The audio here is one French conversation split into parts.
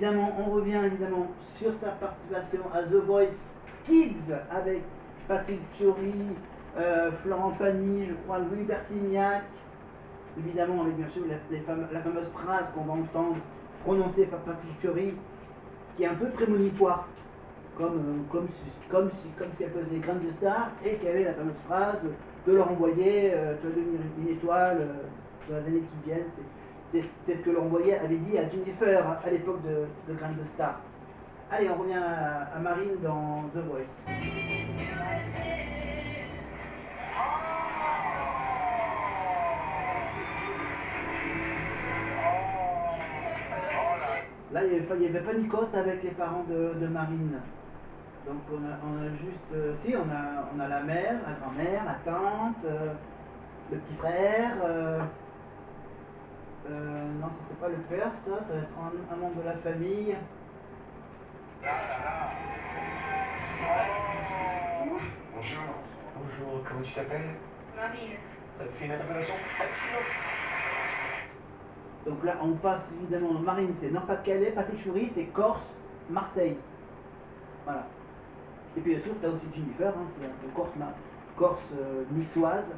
évidemment, on revient évidemment sur sa participation à The Voice Kids avec Patrick Fiori, Florent Pagny, je crois Louis Bertignac, évidemment avec bien sûr la fameuse phrase qu'on va entendre prononcée par Patrick Fiori, qui est un peu prémonitoire, comme si elle faisait Graines de Star et qu'il y avait la fameuse phrase de leur envoyer tu vas devenir une étoile dans les années qui viennent. C'est ce que Laurent Boyer avait dit à Jennifer à l'époque de Graines de Star. Allez, on revient à Marine dans The Voice. Là, il n'y avait pas Nikos avec les parents de Marine. Donc on a juste... si, on a la mère, la grand-mère, la tante, le petit frère... non, ça c'est pas le père, ça va être un membre de la famille. Bonjour. Bonjour, comment tu t'appelles? Marine. T'as fait une interpellation? Donc là, on passe évidemment, Marine c'est Nord-Pas-de-Calais, Patrick Fiori c'est Corse, Marseille. Voilà. Et puis bien sûr, tu as aussi Jennifer, hein, qui est un peu Corse niçoise.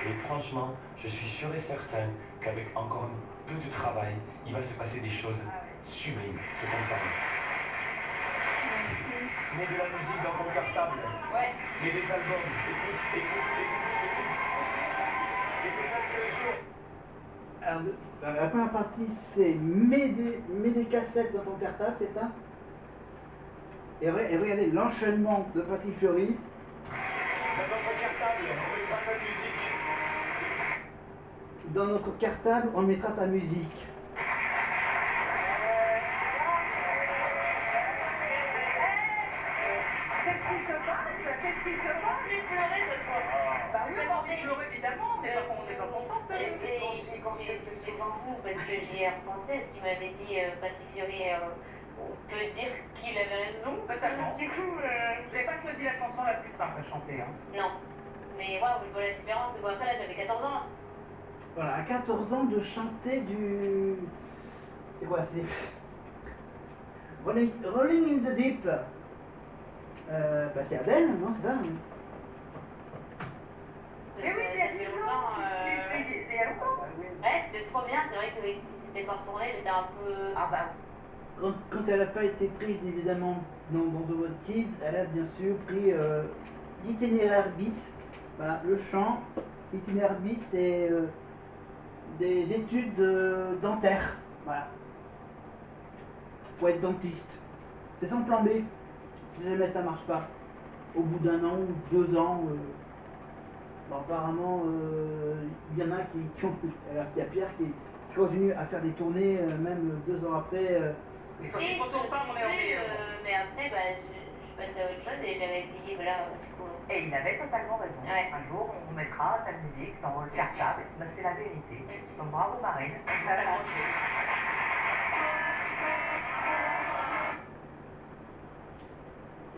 Et franchement, je suis sûr et certain qu'avec encore un peu de travail, il va se passer des choses sublimes te concernant. Merci. Mets de la musique dans ton cartable. Ouais. Mets des albums. Écoute. Écoute-la tous les jours. Alors, la première partie, c'est mets des cassettes dans ton cartable, c'est ça? Et regardez l'enchaînement de Patrick Fiori. Dans notre cartable, on mettra de la musique. Dans notre cartable, on mettra ta musique. C'est ce qui se passe. J'ai pleuré cette fois. Bah oui, on a envie de pleurer évidemment, on n'est pas contente. C'est fou parce que j'y ai repensé à ce qu'il m'avait dit Patrick Fiori. On peut dire qu'il avait raison. Totalement. Du coup, Vous n'avez pas choisi la chanson la plus simple à chanter, hein. non. Mais waouh, je vois la différence. C'est pour ça, là, j'avais 14 ans. Voilà, à 14 ans de chanter du... C'est quoi? C'est... Rolling in the Deep. C'est Adèle, non? C'est ça? Mais oui, c'est il y a 10 ans. C'est il y a longtemps. Ouais, c'était trop bien. C'est vrai que si c'était pas retourné, j'étais un peu. Ah bah. Quand elle n'a pas été prise évidemment dans The Voice Kids, elle a bien sûr pris l'itinéraire bis. Voilà, le chant. L'itinéraire bis, c'est des études dentaires. Voilà. Pour être dentiste. C'est son plan B. Si jamais ça marche pas. Au bout d'un an ou 2 ans. Bon, apparemment, il y en a qui ont. Il y a Pierre qui continue à faire des tournées, même 2 ans après. Il faut qu'il se retourne pas, on est en Mais après, je passais à autre chose et j'avais essayé, voilà, du coup. Et il avait totalement raison. Ouais. Un jour, on mettra ta musique dans le cartable. Bah, c'est la vérité. Donc bravo Marine. Vous avez raison.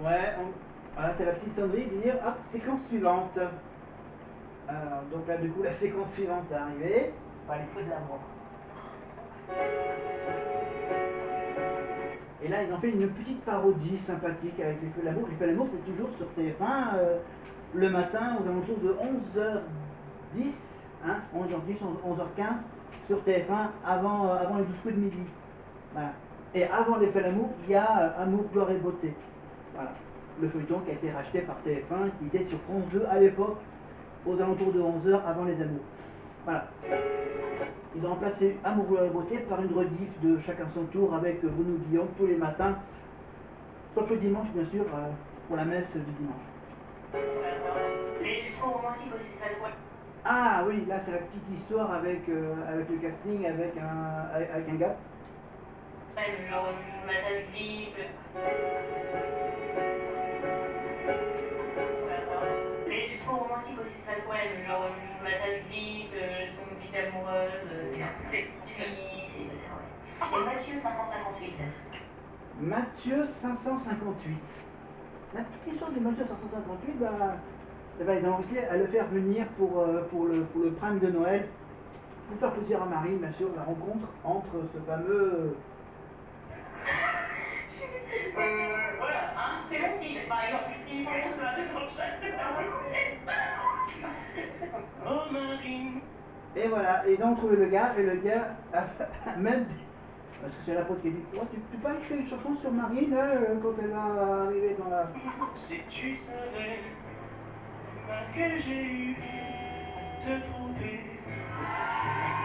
Ouais, voilà, c'est la petite sonnerie de dire hop, séquence suivante. Alors, donc là, du coup, la séquence suivante est arrivée. Bah, les feux de l'amour. Et là, ils ont fait une petite parodie sympathique avec les Feux de l'amour. Les Feux de l'amour, c'est toujours sur TF1 le matin aux alentours de 11h10, hein, 11h10, 11h15 sur TF1 avant les 12 coups de midi. Voilà. Et avant les Feux de l'amour, il y a Amour, gloire et beauté. Voilà. Le feuilleton qui a été racheté par TF1, qui était sur France 2 à l'époque, aux alentours de 11h avant les amours. Voilà. Ils ont remplacé Amour, gloire et beauté par une rediff de Chacun son tour avec Bruno Guillaume tous les matins, sauf le dimanche bien sûr, pour la messe du dimanche. Les jusqu'au romantique aussi, ça le voit. Ah oui, là c'est la petite histoire avec le casting, avec un gars. Ouais, genre, je m'attache vite. Les jusqu'au romantique aussi, ça le voit. Genre, je m'attache vite, je tombe vite amoureuse. C'est célibataire, ouais. Et Mathieu 558. Mathieu 558. La petite histoire de Mathieu 558, ils ont réussi à le faire venir pour le prime de Noël, pour faire plaisir à Marie, bien sûr, la rencontre entre ce fameux Et voilà, et donc on trouvait le gars, et le gars a même... Parce que c'est la pote qui dit, oh, tu peux écrire une chanson sur Marine, là, quand elle va arriver dans la... Si tu savais que j'ai eu à te trouver.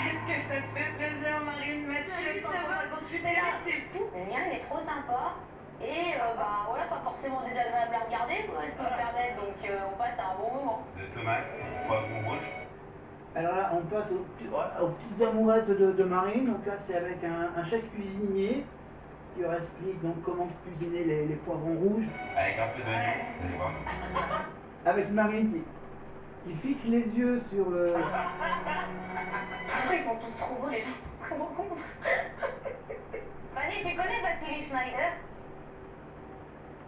Est-ce que ça te fait plaisir, Marine Mathieu? 158 est là. C'est fou. Le mien, il est trop sympa. Et bah voilà, pas forcément désagréable à regarder, quoi, je peux me permettre. Donc on passe à un bon moment. De tomates, poivron rouge. Alors là, on passe aux petites amourettes de Marine. Donc là, c'est avec un chef cuisinier qui leur explique donc comment cuisiner les poivrons rouges. Avec un peu d'oignon, vous allez voir. Avec Marine qui fixe les yeux sur le... Après, ils sont tous trop beaux, les gens qu'on rencontre. Fanny, tu connais Vassili Schneider?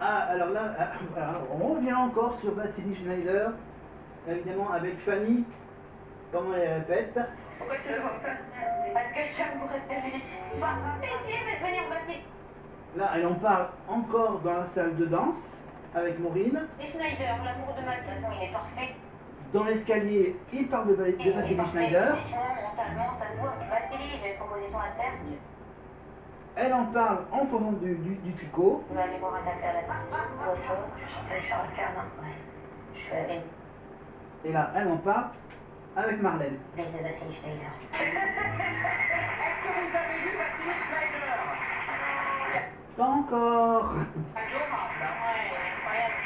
Ah, alors là, alors, on revient encore sur Vassili Schneider, évidemment avec Fanny, comme on les répète. Pourquoi tu le vois ça? Parce que je suis amoureuse de lui. Bah, pitié, faites venir Vassili. Là, elle en parle encore dans la salle de danse avec Maureen. Et Schneider, l'amour de ma vie, de toute façon, il est parfait. Dans l'escalier, il parle de Vassili Schneider. Physiquement, mentalement, ça se voit. Vassili, j'ai une proposition à te faire si tu... Elle en parle en faisant du tricot. Tu vas aller boire un café à la salle. Ou autre chose. Je vais chanter avec Charlotte Ferdinand. Ouais. Je suis avec Et là, elle en parle avec Marlène. fils de Vassili Schneider. Est-ce que vous avez vu Vassili Schneider? Pas encore. Adorable, hein. Ouais, incroyable.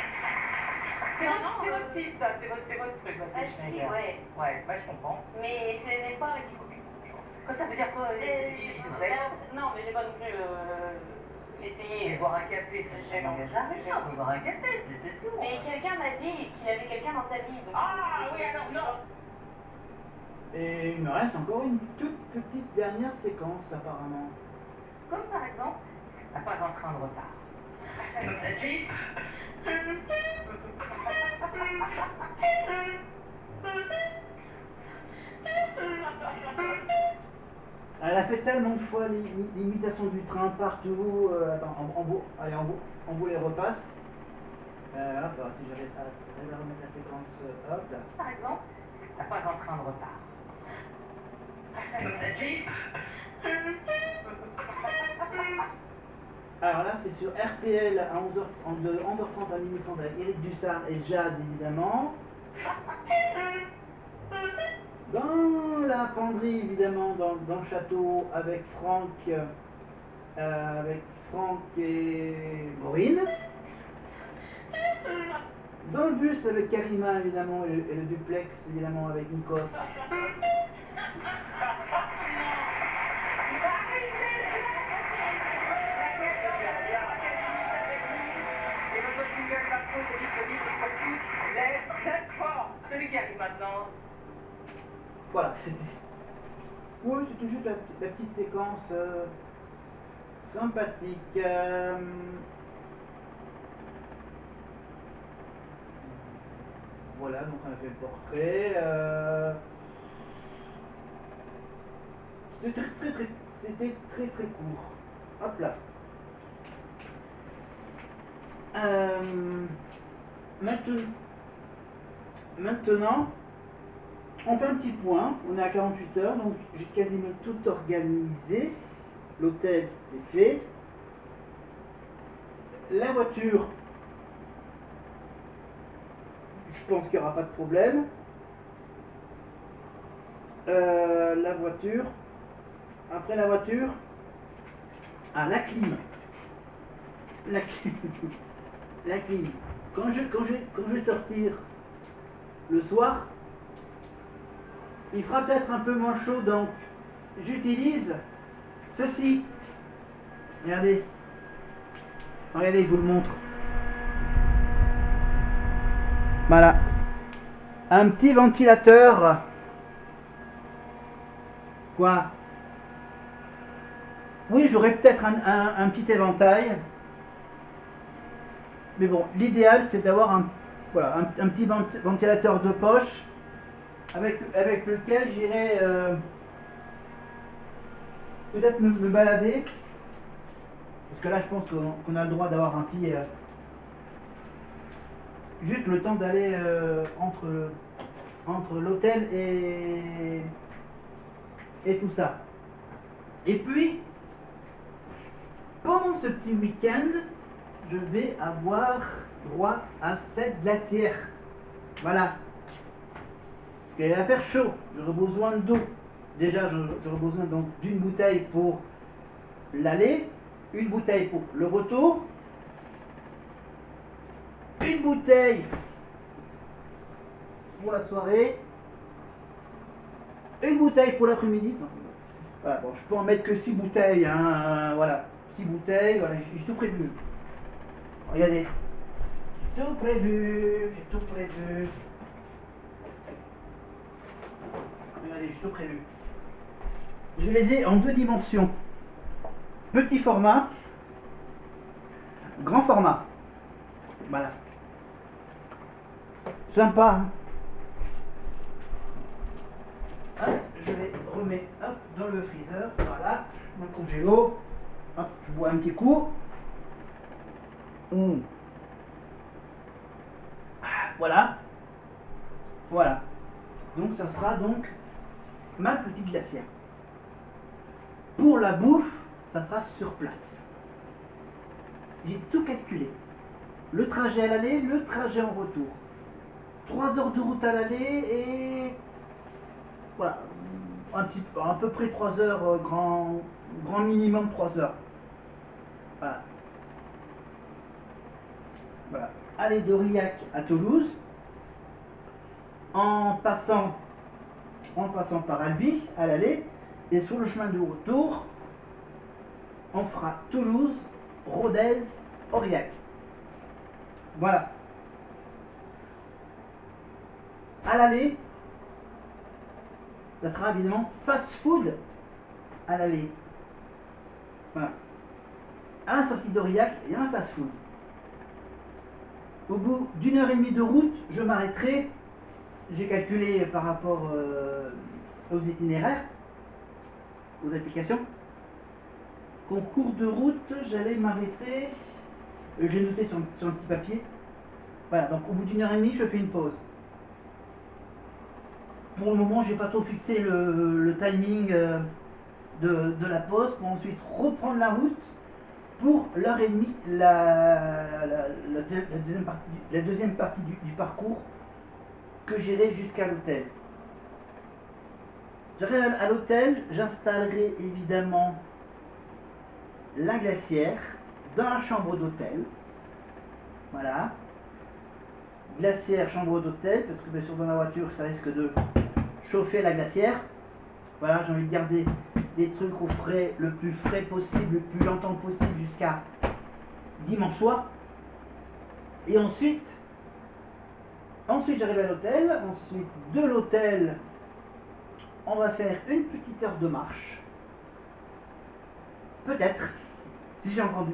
C'est votre type, ça, c'est votre truc, Vassili Vassili, Schneider. ouais. Ouais, bah, je comprends. Mais ce n'est pas réciproque. Quoi, ça veut dire quoi? Il se sait. Non, mais j'ai pas non plus essayé. Et boire un café, ça ne m'engage à rien. On peut boire un café, c'est tout. Mais quelqu'un m'a dit qu'il avait quelqu'un dans sa vie. Donc... Ah oui, alors non. Et il me reste encore une toute petite dernière séquence apparemment. Comme par exemple, t'as pas un train de retard. Donc cette fille. Elle a fait tellement de fois l'imitation du train partout. Attends, on vous les repasse. Hop, alors, si j'arrive à remettre la séquence, hop là. Par exemple, t'as pas un train de retard. Donc cette fille. Alors là, c'est sur RTL à 11h, de 11h30 à 12h30 avec Éric Dussard et Jade évidemment. Dans la penderie évidemment, dans le château avec Franck et Maureen. Dans le bus avec Karima évidemment et le duplex évidemment avec Nikos. Et votre single La Faute est disponible sur toutes les plateformes. Celui qui arrive maintenant. Voilà, c'était... Oui, c'était juste la petite séquence sympathique. Voilà, donc on a fait le portrait. C'était très court. Hop là. Maintenant, on fait un petit point. On est à 48 heures, donc j'ai quasiment tout organisé. L'hôtel, c'est fait. La voiture, je pense qu'il n'y aura pas de problème. La voiture. Après la voiture, la clim. La clim. La clim. Quand je vais sortir le soir, il fera peut-être un peu moins chaud, donc j'utilise ceci. Regardez. Regardez, je vous le montre. Voilà. Un petit ventilateur. Quoi? Oui, j'aurais peut-être un petit éventail. Mais bon, l'idéal c'est d'avoir un petit ventilateur de poche avec lequel j'irai peut-être me balader. Parce que là je pense qu'on a le droit d'avoir un petit... juste le temps d'aller entre l'hôtel et et tout ça. Et puis, pendant ce petit week-end, je vais avoir droit à cette glacière. Voilà. Il va faire chaud, j'aurai besoin d'eau. Déjà, j'aurai besoin donc d'une bouteille pour l'aller, une bouteille pour le retour, une bouteille pour la soirée, une bouteille pour l'après-midi. Voilà, bon, je peux en mettre que 6 bouteilles, hein, voilà, 6 bouteilles, voilà, j'ai tout prévu. Regardez, j'ai tout prévu, j'ai tout prévu. Regardez, j'ai tout prévu. Je les ai en 2 dimensions. Petit format, grand format. Voilà. Sympa, hein. Hop, je les remets hop, dans le freezer. Voilà, mon congélo. Hop, je bois un petit coup. Voilà. Voilà. Donc ça sera donc ma petite glacière. Pour la bouffe, ça sera sur place. J'ai tout calculé. Le trajet à l'aller, le trajet en retour. 3 heures de route à l'aller et voilà, à peu près 3 heures, grand minimum 3 heures. Voilà. Voilà. Aller d'Aurillac à Toulouse, en passant par Albi à l'aller, et sur le chemin de retour, on fera Toulouse, Rodez, Aurillac. Voilà. À l'aller, ça sera évidemment fast-food à l'aller. Voilà. À la sortie d'Aurillac, il y a un fast-food. Au bout d'1h30 de route, je m'arrêterai. J'ai calculé par rapport aux itinéraires, aux applications, qu'en cours de route, j'allais m'arrêter. J'ai noté sur un petit papier. Voilà, donc au bout d'1h30, je fais une pause. Pour le moment, j'ai pas trop fixé le timing de la pause pour ensuite reprendre la route pour l'heure et demie, la deuxième partie du parcours que j'irai jusqu'à l'hôtel. J'arrive à l'hôtel, j'installerai évidemment la glacière dans la chambre d'hôtel. Voilà. Glacière, chambre d'hôtel, parce que bien sûr dans la voiture ça risque de chauffer la glacière. Voilà, j'ai envie de garder des trucs au frais, le plus frais possible, le plus longtemps possible jusqu'à dimanche soir. Et ensuite j'arrive à l'hôtel. Ensuite de l'hôtel, on va faire une petite heure de marche. Peut-être, si j'ai encore